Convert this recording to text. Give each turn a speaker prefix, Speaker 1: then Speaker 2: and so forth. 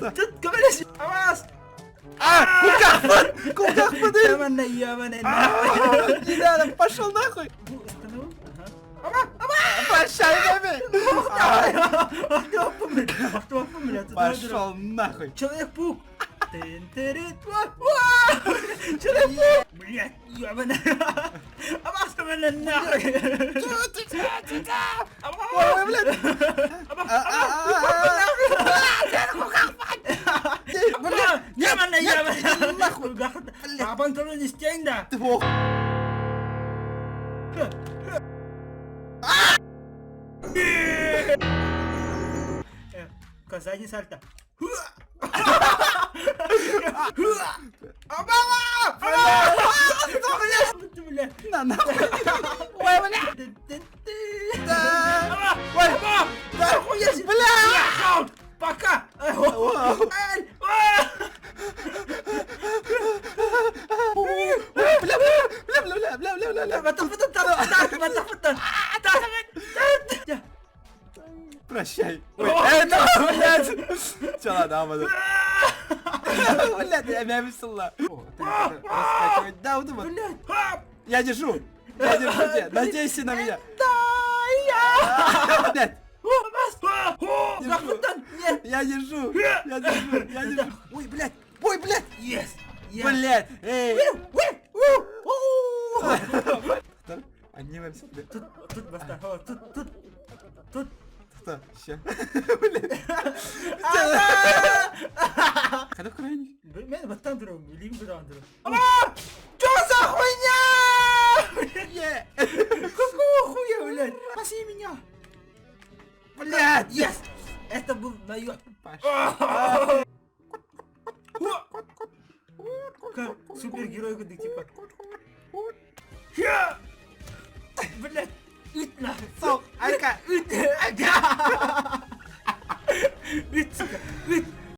Speaker 1: Тут, говоришь, авас!
Speaker 2: Куках подыр!
Speaker 1: Ёбаный.
Speaker 2: Не надо, пошел нахуй! Прощай, маме!
Speaker 1: Кто помнит?
Speaker 2: Пошел нахуй!
Speaker 1: Человек-паук! Человек-паук! Блядь, ёбаный! Авас, меня нахуй!
Speaker 2: Ой, блядь!
Speaker 1: Ёбаный! Нахуй! Абан тоже не стень, да? Задний сальто.
Speaker 2: На нахуй! Ой, блядь! Ой,
Speaker 1: Бля! Пока!
Speaker 2: Прощай! Ой, это, блядь! Чё, ладно, Амаду. Блядь, я мямисла. Раскачивать, да, вот. Я держу тебя, надейся на меня. Блядь! Я держу! Ой, блядь! Ой, блядь!
Speaker 1: Yes!
Speaker 2: Блядь! Эй! Поднимаемся.
Speaker 1: Тут баста, тут.
Speaker 2: Кто? Ща. Блядь. Когда в крайне?
Speaker 1: Мен баттан тұрам, лим бұдан тұрам. Чё за хуйня? Какого хуя, блядь? Спаси меня!
Speaker 2: Блядь!
Speaker 1: Yes! Это был наёб. Как супергерой какой-то типа. Блядь! Ит нахуй!
Speaker 2: Сок! Айка!
Speaker 1: Ага!